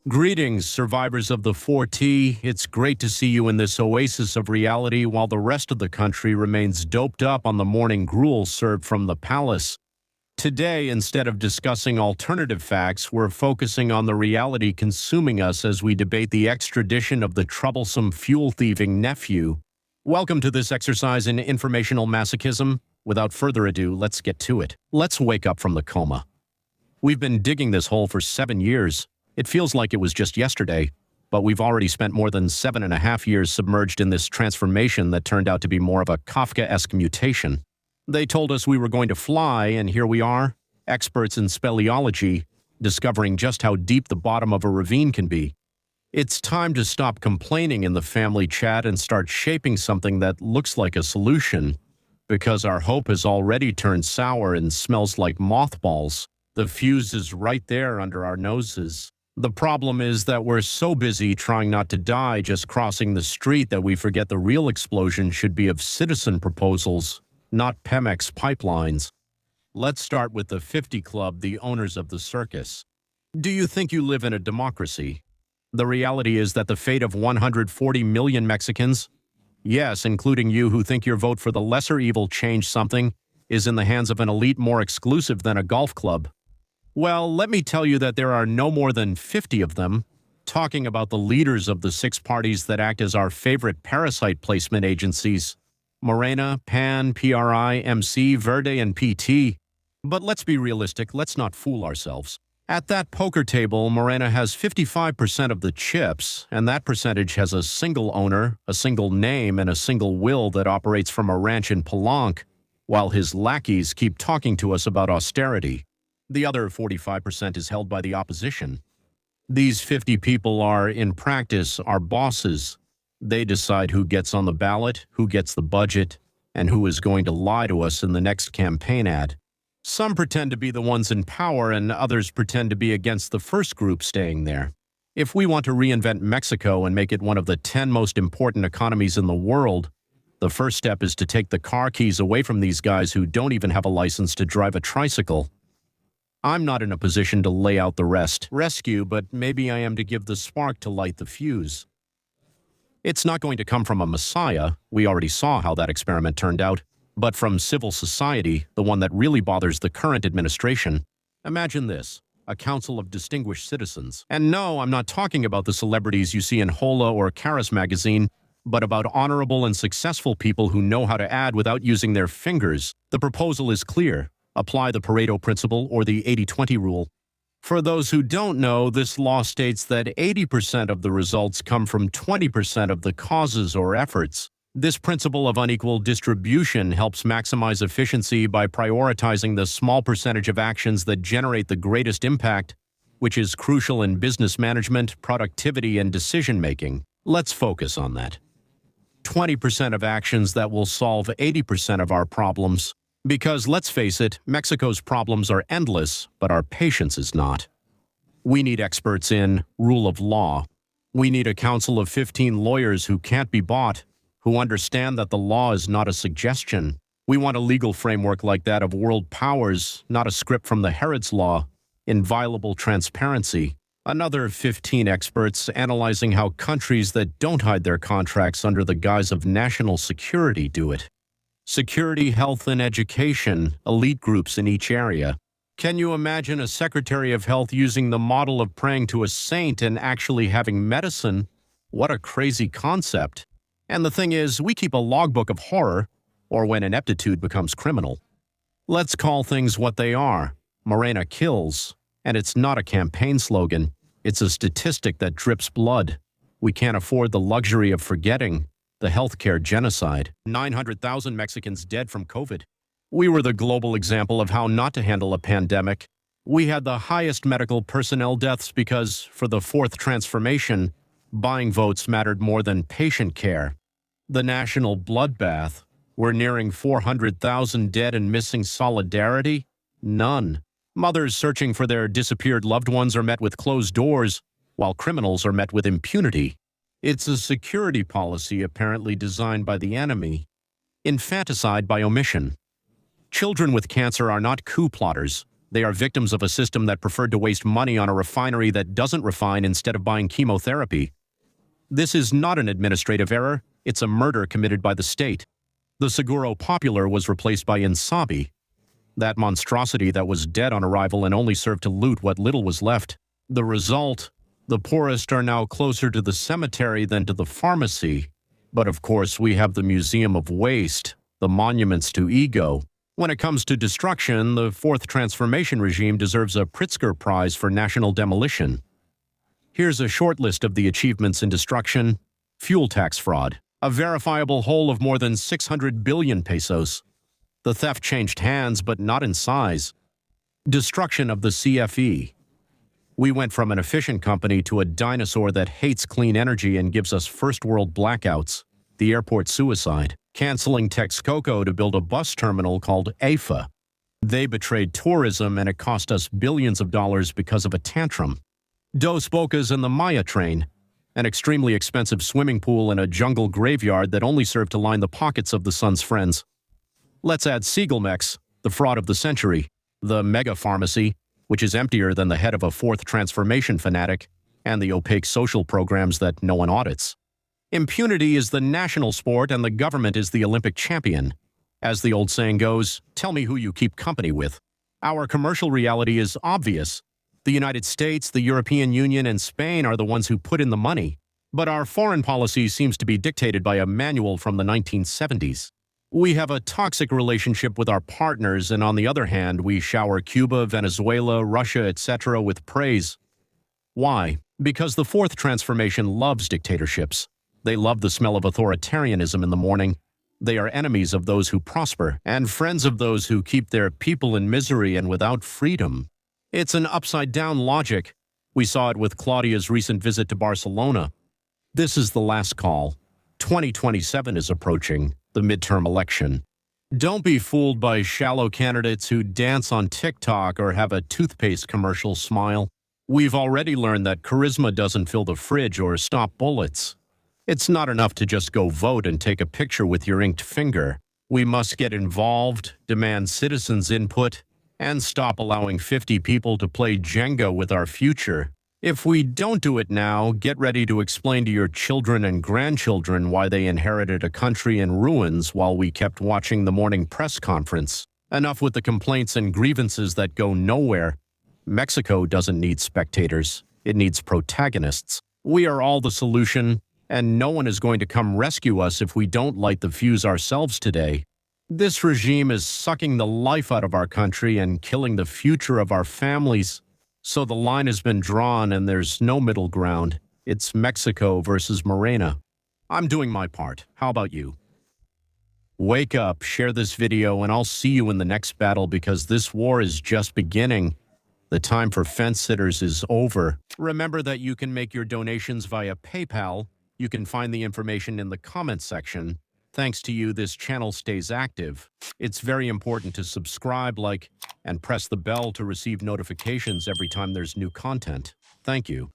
Greetings, survivors of the 4T. It's great to see you in this oasis of reality while the rest of the country remains doped up on the morning gruel served from the palace. Today, instead of discussing alternative facts, we're focusing on the reality consuming us as we debate the extradition of the troublesome fuel-thieving nephew. Welcome to this exercise in informational masochism. Without further ado, let's get to it. Let's wake up from the coma. We've been digging this hole for 7 years. It feels like it was just yesterday, but we've already spent more than 7.5 years submerged in this transformation that turned out to be more of a Kafka-esque mutation. They told us we were going to fly, and here we are, experts in speleology, discovering just how deep the bottom of a ravine can be. It's time to stop complaining in the family chat and start shaping something that looks like a solution, because our hope has already turned sour and smells like mothballs. The fuse is right there under our noses. The problem is that we're so busy trying not to die just crossing the street that we forget the real explosion should be of citizen proposals, not Pemex pipelines. Let's start with the 50 Club, the owners of the circus. Do you think you live in a democracy? The reality is that the fate of 140 million Mexicans, yes, including you who think your vote for the lesser evil changed something, is in the hands of an elite more exclusive than a golf club. Well, let me tell you that there are no more than 50 of them, talking about the leaders of the 6 parties that act as our favorite parasite placement agencies: Morena, PAN, PRI, MC, Verde, and PT. But let's be realistic, let's not fool ourselves. At that poker table, Morena has 55% of the chips, and that percentage has a single owner, a single name, and a single will that operates from a ranch in Palenque, while his lackeys keep talking to us about austerity. The other 45% is held by the opposition. These 50 people are, in practice, our bosses. They decide who gets on the ballot, who gets the budget, and who is going to lie to us in the next campaign ad. Some pretend to be the ones in power, and others pretend to be against the first group staying there. If we want to reinvent Mexico and make it one of the 10 most important economies in the world, the first step is to take the car keys away from these guys who don't even have a license to drive a tricycle. I'm not in a position to lay out the rescue, but maybe I am to give the spark to light the fuse. It's not going to come from a messiah, we already saw how that experiment turned out, but from civil society, the one that really bothers the current administration. Imagine this, a council of distinguished citizens. And no, I'm not talking about the celebrities you see in Hola or Caras magazine, but about honorable and successful people who know how to add without using their fingers. The proposal is clear. Apply the Pareto principle or the 80-20 rule. For those who don't know, this law states that 80% of the results come from 20% of the causes or efforts. This principle of unequal distribution helps maximize efficiency by prioritizing the small percentage of actions that generate the greatest impact, which is crucial in business management, productivity, and decision-making. Let's focus on that. 20% of actions that will solve 80% of our problems. Because, let's face it, Mexico's problems are endless, but our patience is not. We need experts in rule of law. We need a council of 15 lawyers who can't be bought, who understand that the law is not a suggestion. We want a legal framework like that of world powers, not a script from the Herod's Law, inviolable transparency. Another 15 experts analyzing how countries that don't hide their contracts under the guise of national security do it. Security, health, and education, elite groups in each area. Can you imagine a Secretary of Health using the model of praying to a saint and actually having medicine? What a crazy concept. And the thing is, we keep a logbook of horror, or when ineptitude becomes criminal. Let's call things what they are. Morena kills. And it's not a campaign slogan. It's a statistic that drips blood. We can't afford the luxury of forgetting. The healthcare genocide. 900,000 Mexicans dead from COVID. We were the global example of how not to handle a pandemic. We had the highest medical personnel deaths because, for the fourth transformation, buying votes mattered more than patient care. The national bloodbath. We're nearing 400,000 dead and missing solidarity? None. Mothers searching for their disappeared loved ones are met with closed doors, while criminals are met with impunity. It's a security policy apparently designed by the enemy. Infanticide by omission. Children with cancer are not coup plotters. They are victims of a system that preferred to waste money on a refinery that doesn't refine instead of buying chemotherapy. This is not an administrative error, it's a murder committed by the state. The Seguro Popular was replaced by Insabi, that monstrosity that was dead on arrival and only served to loot what little was left. The result? The poorest are now closer to the cemetery than to the pharmacy. But of course, we have the Museum of Waste, the monuments to ego. When it comes to destruction, the Fourth Transformation regime deserves a Pritzker Prize for national demolition. Here's a short list of the achievements in destruction. Fuel tax fraud, a verifiable hole of more than 600 billion pesos. The theft changed hands, but not in size. Destruction of the CFE. We went from an efficient company to a dinosaur that hates clean energy and gives us first-world blackouts. The airport suicide. Canceling Texcoco to build a bus terminal called AFA. They betrayed tourism and it cost us billions of dollars because of a tantrum. Dos Bocas and the Maya train. An extremely expensive swimming pool in a jungle graveyard that only served to line the pockets of the sun's friends. Let's add Siegelmex, the fraud of the century, the mega pharmacy, which is emptier than the head of a fourth transformation fanatic, and the opaque social programs that no one audits. Impunity is the national sport and the government is the Olympic champion. As the old saying goes, tell me who you keep company with. Our commercial reality is obvious. The United States, the European Union, and Spain are the ones who put in the money. But our foreign policy seems to be dictated by a manual from the 1970s. We have a toxic relationship with our partners, and on the other hand, we shower Cuba, Venezuela, Russia, etc. with praise. Why? Because the Fourth Transformation loves dictatorships. They love the smell of authoritarianism in the morning. They are enemies of those who prosper, and friends of those who keep their people in misery and without freedom. It's an upside-down logic. We saw it with Claudia's recent visit to Barcelona. This is the last call. 2027 is approaching, the midterm election. Don't be fooled by shallow candidates who dance on TikTok or have a toothpaste commercial smile. We've already learned that charisma doesn't fill the fridge or stop bullets. It's not enough to just go vote and take a picture with your inked finger. We must get involved, demand citizens' input, and stop allowing 50 people to play Jenga with our future. If we don't do it now, get ready to explain to your children and grandchildren why they inherited a country in ruins while we kept watching the morning press conference. Enough with the complaints and grievances that go nowhere. Mexico doesn't need spectators. It needs protagonists. We are all the solution, and no one is going to come rescue us if we don't light the fuse ourselves today. This regime is sucking the life out of our country and killing the future of our families. So the line has been drawn and there's no middle ground. It's Mexico versus Morena. I'm doing my part. How about you? Wake up, share this video, and I'll see you in the next battle because this war is just beginning. The time for fence sitters is over. Remember that you can make your donations via PayPal. You can find the information in the comments section. Thanks to you, this channel stays active. It's very important to subscribe, like, and press the bell to receive notifications every time there's new content. Thank you.